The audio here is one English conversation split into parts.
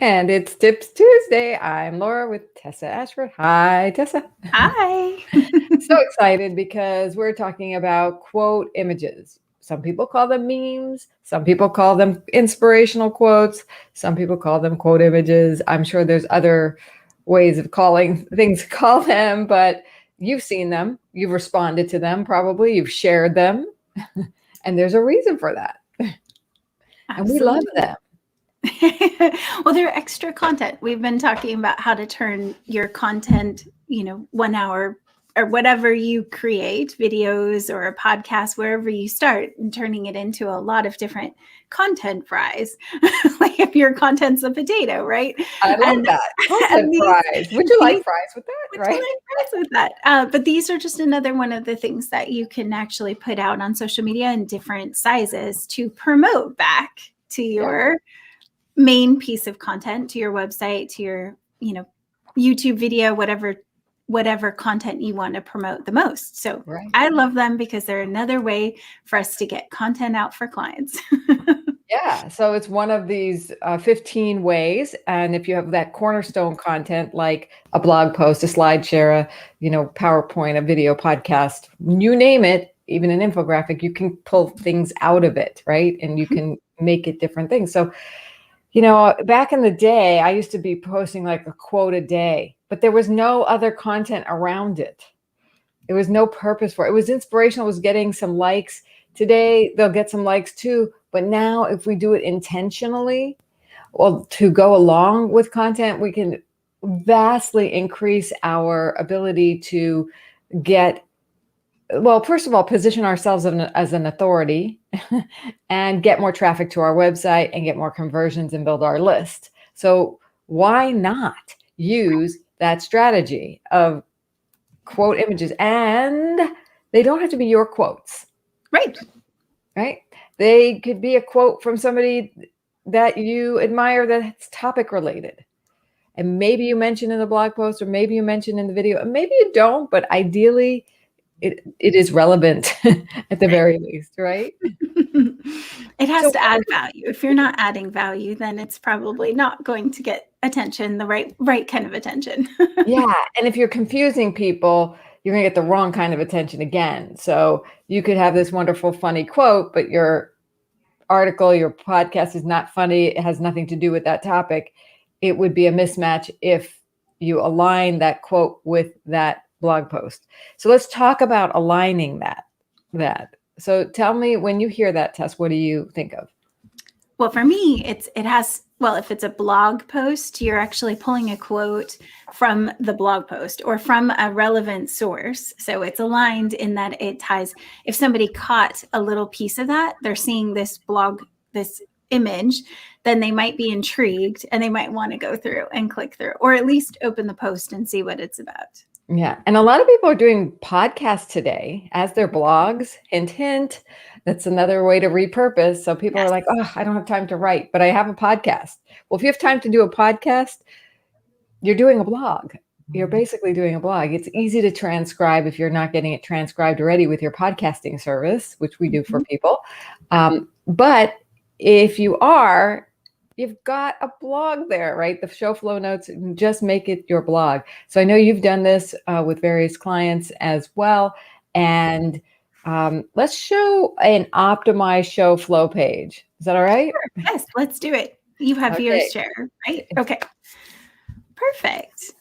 And it's Tips Tuesday. I'm Laura with Tessa Ashford. Hi, Tessa. Hi. So excited because we're talking about quote images. Some people call them memes. Some people call them inspirational quotes. Some people call them quote images. I'm sure there's other ways of calling things to call them, but you've seen them. You've responded to them probably. You've shared them. And there's a reason for that. And we love Absolutely. them. Well, they're extra content. We've been talking about how to turn your content, 1 hour or whatever you create, videos or a podcast, wherever you start, and turning it into a lot of different content fries. Like if your content's a potato, right? I love And that. Content and fries. Would you like these fries with that? would you Right? like fries with that? But these are just another one of the things that you can actually put out on social media in different sizes to promote back to Yeah. your main piece of content, to your website, to your, YouTube video, whatever content you want to promote the most. So Right. I love them because they're another way for us to get content out for clients. Yeah. So it's one of these 15 ways. And if you have that cornerstone content, like a blog post, a slide share, PowerPoint, a video podcast, you name it, even an infographic, you can pull things out of it, right? And you can make it different things. So, back in the day, I used to be posting like a quote a day, but there was no other content around it. There was no purpose for it. It was inspirational. It was getting some likes. Today, they'll get some likes too. But now if we do it intentionally, well, to go along with content, we can vastly increase our ability to get, well, first of all, position ourselves as an authority and get more traffic to our website and get more conversions and build our list. So why not use that strategy of quote images? And they don't have to be your quotes. Right? They could be a quote from somebody that you admire that's topic related. And maybe you mention in the blog post, or maybe you mention in the video, and maybe you don't, but ideally it is relevant at the very least, right? It has So to add value. If you're not adding value, then it's probably not going to get attention, the right kind of attention. yeah, and if you're confusing people, you're going to get the wrong kind of attention again. So you could have this wonderful, funny quote, but your article, your podcast is not funny. It has nothing to do with that topic. It would be a mismatch if you align that quote with that blog post. So let's talk about aligning that. So tell me, when you hear that, Tess, what do you think of? Well, for me, if it's a blog post, you're actually pulling a quote from the blog post or from a relevant source. So it's aligned in that it ties, if somebody caught a little piece of that, they're seeing this image, then they might be intrigued and they might want to go through and click through, or at least open the post and see what it's about. Yeah. And a lot of people are doing podcasts today as their blogs. Hint, hint. That's another way to repurpose. So people are like, oh, I don't have time to write, but I have a podcast. Well, if you have time to do a podcast, you're doing a blog. You're basically doing a blog. It's easy to transcribe if you're not getting it transcribed already with your podcasting service, which we do for people. But if you are, you've got a blog there, right? The show flow notes, just make it your blog. So I know you've done this with various clients as well. And let's show an optimized show flow page. Is that all right? Sure. Yes, let's do it. You have yours share, right? Okay. Perfect.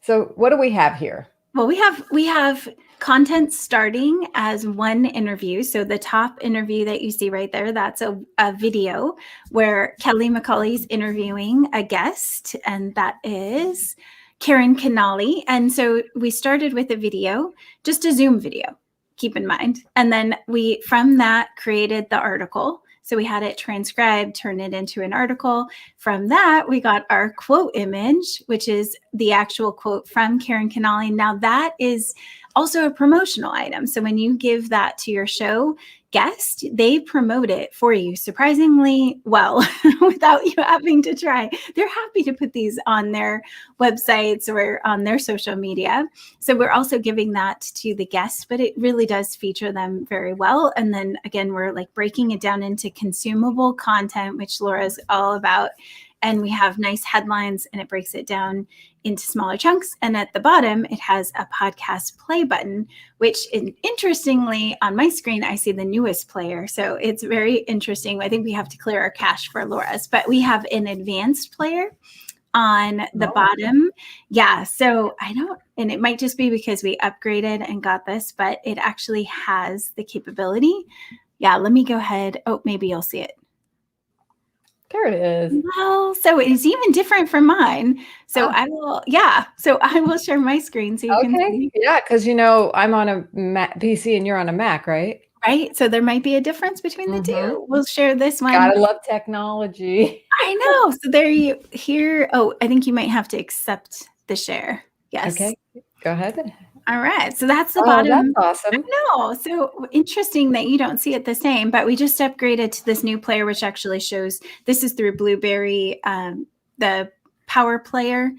So what do we have here? Well, we have content starting as one interview. So the top interview that you see right there, that's a video where Kelly McCauley's interviewing a guest, and that is Karen Canali. And so we started with a video, just a Zoom video, keep in mind. And then we, from that, created the article. So we had it transcribed, turn it into an article. From that, we got our quote image, which is the actual quote from Karen Canali. Now that is also a promotional item. So when you give that to your show guest, they promote it for you surprisingly well without you having to try. They're happy to put these on their websites or on their social media. So we're also giving that to the guests, but it really does feature them very well. And then again, we're like breaking it down into consumable content, which Laura's all about. and we have nice headlines, and it breaks it down into smaller chunks. And at the bottom, it has a podcast play button, which interestingly on my screen, I see the newest player. So it's very interesting. I think we have to clear our cache for Laura's, but we have an advanced player on the bottom. Yeah. So I don't, and it might just be because we upgraded and got this, but it actually has the capability. Yeah. Let me go ahead. Oh, maybe you'll see it. There it is. Well, so it's even different from mine. So I will share my screen so you can see. Yeah, because I'm on a PC and you're on a Mac, right? Right. So there might be a difference between the two. We'll share this one. Gotta love technology. I know. So there you here. Oh, I think you might have to accept the share. Yes. Okay. Go ahead. All right. So that's the bottom. That's awesome. No. So interesting that you don't see it the same, but we just upgraded to this new player, which actually shows this is through Blueberry, the Power Player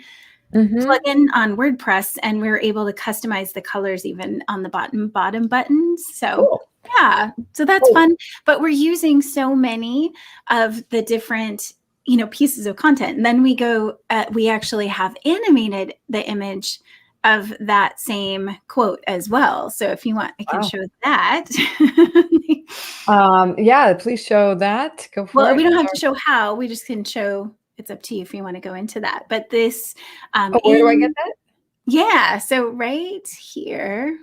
plugin on WordPress, and we're able to customize the colors even on the bottom buttons. So yeah, so that's fun. But we're using so many of the different pieces of content, and then we actually have animated the image of that same quote as well. So if you want, I can show that. Yeah, please show that. Go for it. Well, we don't have to show how. We just can show. It's up to you if you want to go into that. But this. Where do I get that? Yeah. So right here,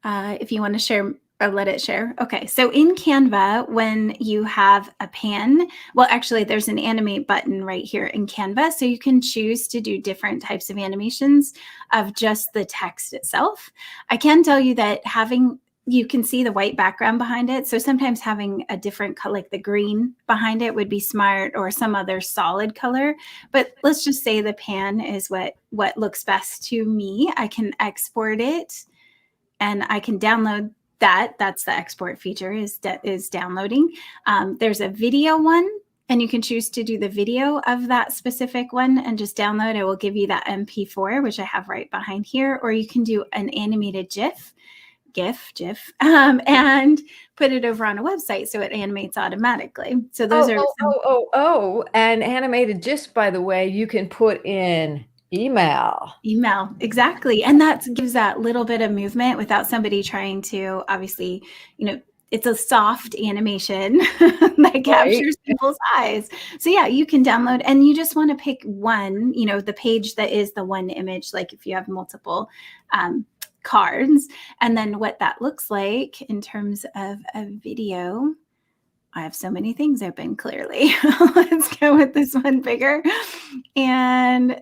if you want to share or let it share. Okay. So in Canva, when you have a pan, well, actually, there's an animate button right here in Canva. So you can choose to do different types of animations of just the text itself. I can tell you that you can see the white background behind it. So sometimes having a different color, like the green behind it would be smart, or some other solid color. But let's just say the pan is what looks best to me. I can export it and I can download that. That's the export feature is downloading. There's a video one, and you can choose to do the video of that specific one and just download. It will give you that MP4, which I have right behind here, or you can do an animated GIF, and put it over on a website so it animates automatically. So those are and animated GIFs, by the way, you can put in email, exactly. And that gives that little bit of movement without somebody trying to, obviously, it's a soft animation that captures people's eyes. So yeah, you can download, and you just want to pick one, the page that is the one image, like if you have multiple cards, and then what that looks like in terms of a video. I have so many things open, clearly. Let's go with this one bigger. And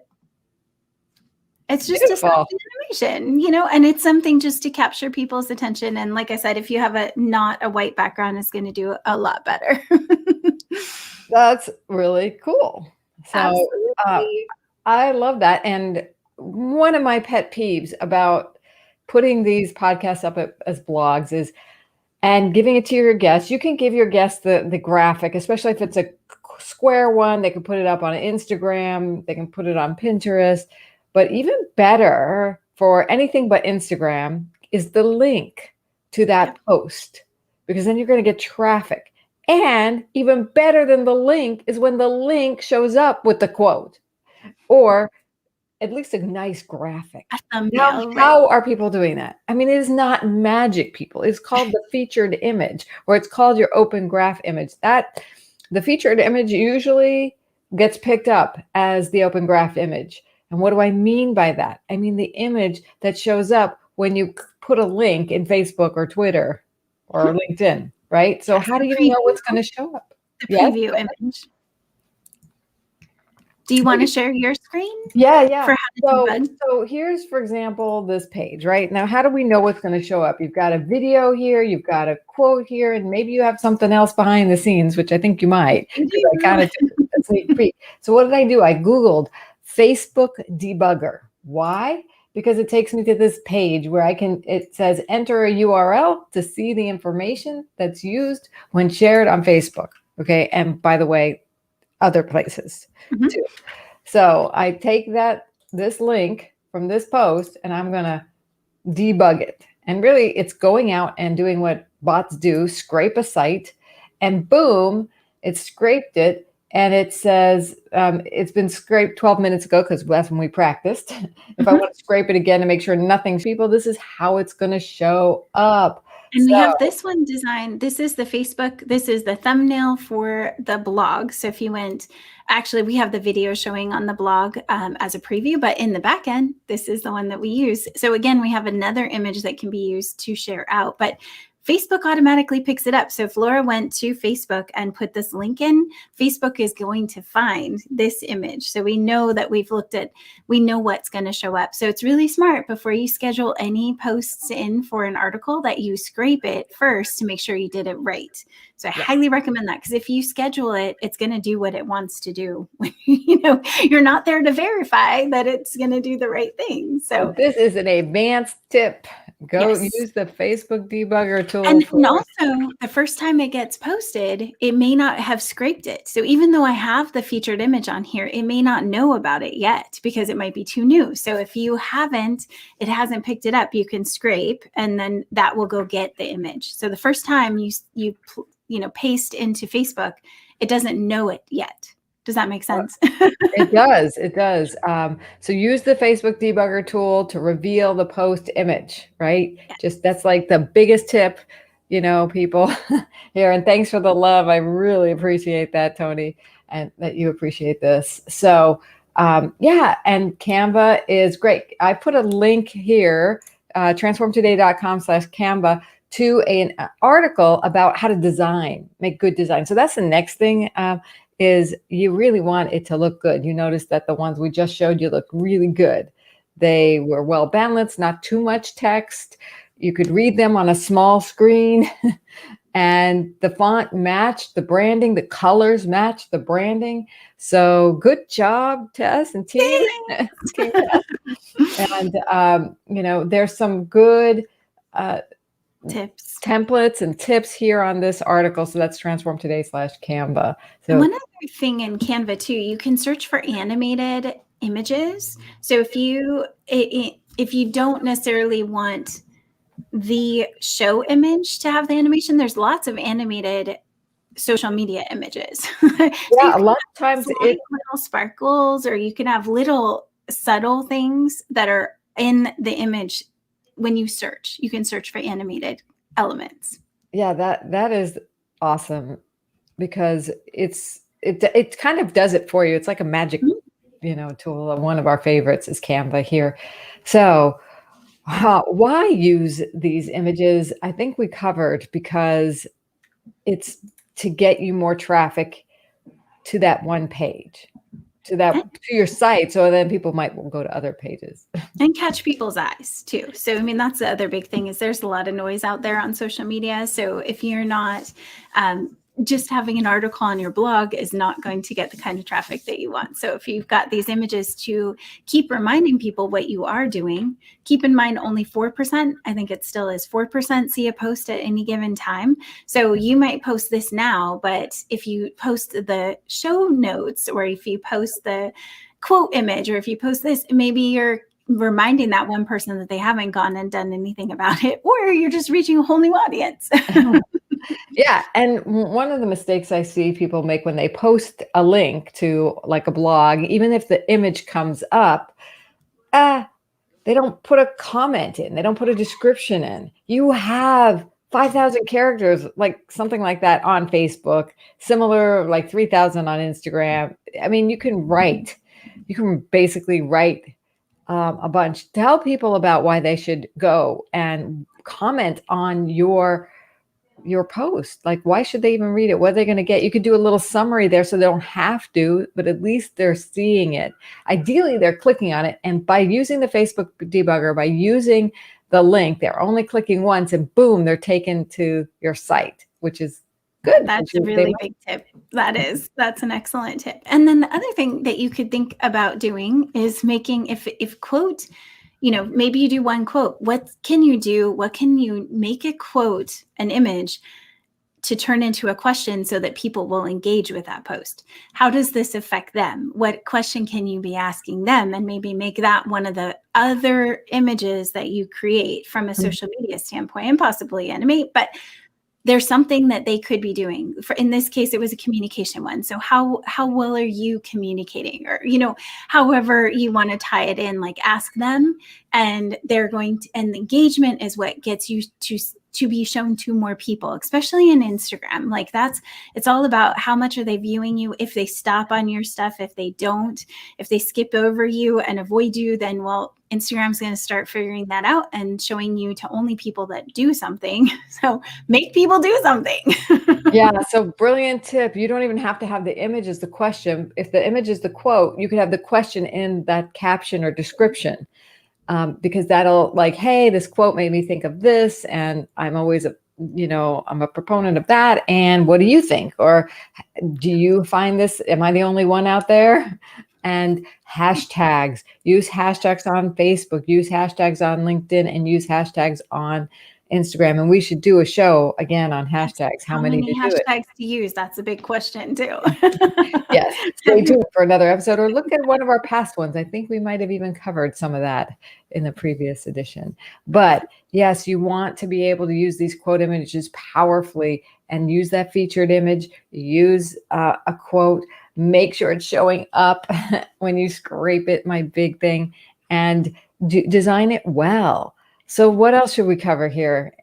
it's just a soft animation, and it's something just to capture people's attention. And like I said, if you have not a white background, it's going to do a lot better. That's really cool. So I love that. And one of my pet peeves about putting these podcasts up as blogs is, and giving it to your guests, you can give your guests the graphic, especially if it's a square one. They can put it up on Instagram. They can put it on Pinterest. But even better for anything but Instagram is the link to that post, because then you're going to get traffic. And even better than the link is when the link shows up with the quote, or at least a nice graphic. Now, how are people doing that? I mean, it is not magic, people. It's called the featured image, or it's called your open graph image. The featured image usually gets picked up as the open graph image. And what do I mean by that? I mean the image that shows up when you put a link in Facebook or Twitter or LinkedIn, right? So how do you know what's going to show up? The preview image. Do you want to share your screen? Yeah. For how to debug? So here's, for example, this page, right? Now, how do we know what's going to show up? You've got a video here, you've got a quote here, and maybe you have something else behind the scenes, which I think you might. I kind of took a sneak peek. So what did I do? I Googled Facebook debugger. Why? Because it takes me to this page where it says enter a URL to see the information that's used when shared on Facebook. Okay. And by the way, other places too. So I take this link from this post and I'm going to debug it. And really it's going out and doing what bots do, scrape a site, and boom, it scraped it and it says it's been scraped 12 minutes ago because that's when we practiced. If I want to scrape it again to make sure nothing's people, this is how it's going to show up. And we have this one designed. This is the Facebook. This is the thumbnail for the blog. So if you went, actually, we have the video showing on the blog as a preview, but in the back end, this is the one that we use. So again, we have another image that can be used to share out, but Facebook automatically picks it up. So if Laura went to Facebook and put this link in, Facebook is going to find this image. So we know that we know what's going to show up. So it's really smart before you schedule any posts in for an article that you scrape it first to make sure you did it right. So I highly recommend that, because if you schedule it, it's going to do what it wants to do. You're not there to verify that it's going to do the right thing. So this is an advanced tip. Go use the Facebook debugger tool. And also, the first time it gets posted, it may not have scraped it. So even though I have the featured image on here, it may not know about it yet because it might be too new. So if it hasn't picked it up, you can scrape, and then that will go get the image. So the first time you paste into Facebook, it doesn't know it yet. Does that make sense? It does. It does. So use the Facebook debugger tool to reveal the post image, right? Just that's like the biggest tip, people here. And thanks for the love. I really appreciate that, Tony, and that you appreciate this. So and Canva is great. I put a link here, transformtoday.com/Canva, to an article about how to make good design. So that's the next thing. Is you really want it to look good. You notice that the ones we just showed you look really good. They were well balanced, not too much text. You could read them on a small screen, and the font matched the branding. The colors matched the branding. So good job, Tess and team. And there's some good tips, templates and tips here on this article. So that's transformtoday.com/Canva. So one other thing in Canva too, you can search for animated images. So if you don't necessarily want the show image to have the animation, there's lots of animated social media images. A lot of times little sparkles, or you can have little subtle things that are in the image. When you search, you can search for animated elements. Yeah, that is awesome, because it kind of does it for you. It's like a magic, tool. One of our favorites is Canva here. So why use these images? I think we covered, because it's to get you more traffic to that one page, to your site, so then people might go to other pages and catch people's eyes too. So that's the other big thing, is there's a lot of noise out there on social media. So if you're not just having an article on your blog is not going to get the kind of traffic that you want. So if you've got these images to keep reminding people what you are doing, keep in mind only 4%, I think it still is 4%, see a post at any given time. So you might post this now, but if you post the show notes, or if you post the quote image, or if you post this, maybe you're reminding that one person that they haven't gone and done anything about it, or you're just reaching a whole new audience. Yeah. And one of the mistakes I see people make when they post a link to like a blog, even if the image comes up, they don't put a comment in, they don't put a description in. You have 5,000 characters, like something like that on Facebook, similar, like 3,000 on Instagram. You can basically write a bunch. Tell people about why they should go and comment on your post. Like, why should they even read it? What are they going to get? You could do a little summary there so they don't have to, but at least they're seeing it. Ideally, they're clicking on it. And by using the Facebook debugger, by using the link, they're only clicking once, and boom, they're taken to your site, which is good. That's a really big tip. That's an excellent tip. And then the other thing that you could think about doing is making, if quote, maybe you do one quote. What can you do? What can you make a quote, an image, to turn into a question so that people will engage with that post? How does this affect them? What question can you be asking them? And maybe make that one of the other images that you create from a social media standpoint, and possibly animate. But there's something that they could be doing. In this case, it was a communication one. So how well are you communicating? Or, however you want to tie it in, like ask them, and they're going to, and engagement is what gets you to be shown to more people, especially in Instagram. Like it's all about how much are they viewing you. If they stop on your stuff, if they don't, if they skip over you and avoid you, then Instagram's going to start figuring that out and showing you to only people that do something. So make people do something. Yeah. So brilliant tip. You don't even have to have the image as the question. If the image is the quote, you could have the question in that caption or description. Because that'll like, hey, this quote made me think of this, and I'm always I'm a proponent of that. And what do you think? Or do you find this? Am I the only one out there? And hashtags. Use hashtags on Facebook. Use hashtags on LinkedIn, and use hashtags on Instagram. And we should do a show again on hashtags. How many to do it? Hashtags to use? That's a big question too. Yes, stay tuned for another episode, or look at one of our past ones. I think we might have even covered some of that in the previous edition. But yes, you want to be able to use these quote images powerfully and use that featured image. Use a quote. Make sure it's showing up when you scrape it, my big thing, and design it well. So what else should we cover here?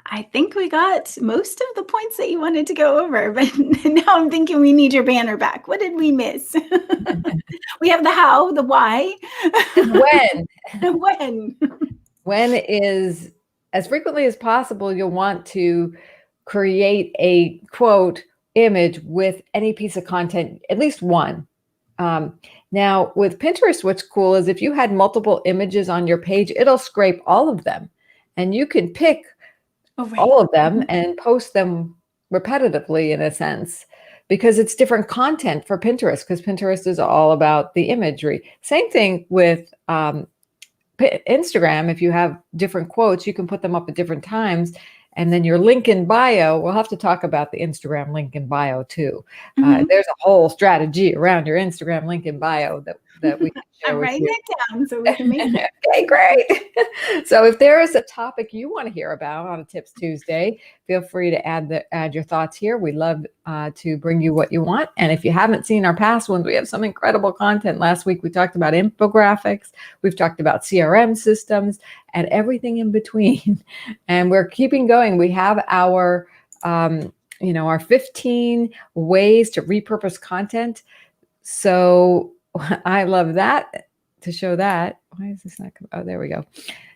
I think we got most of the points that you wanted to go over, but now I'm thinking we need your banner back. What did we miss? We have the how, the why. When. When is, as frequently as possible, you'll want to create a quote image with any piece of content, at least one. Now with Pinterest, what's cool is if you had multiple images on your page, it'll scrape all of them, and you can pick all of them and post them repetitively, in a sense, because it's different content for Pinterest, because Pinterest is all about the imagery. Same thing with Instagram. If you have different quotes, you can put them up at different times. And then your link in bio, we'll have to talk about the Instagram link in bio too. There's a whole strategy around your Instagram link in bio that we can share with you. I'm writing it down so we can make it. Okay, great. So if there is a topic you want to hear about on a Tips Tuesday, feel free to add your thoughts here. We love to bring you what you want. And if you haven't seen our past ones, we have some incredible content. Last week, we talked about infographics. We've talked about CRM systems and everything in between. And we're keeping going. We have our, our 15 ways to repurpose content. So I love that, to show that. Why is this not coming? Oh, there we go.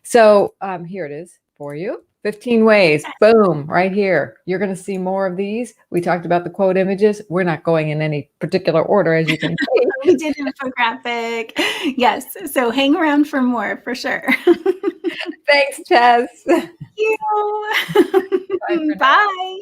So here it is for you. 15 ways. Boom, right here. You're going to see more of these. We talked about the quote images. We're not going in any particular order, as you can see. We did an infographic. Yes. So hang around for more, for sure. Thanks, Tess. Thank you. Bye.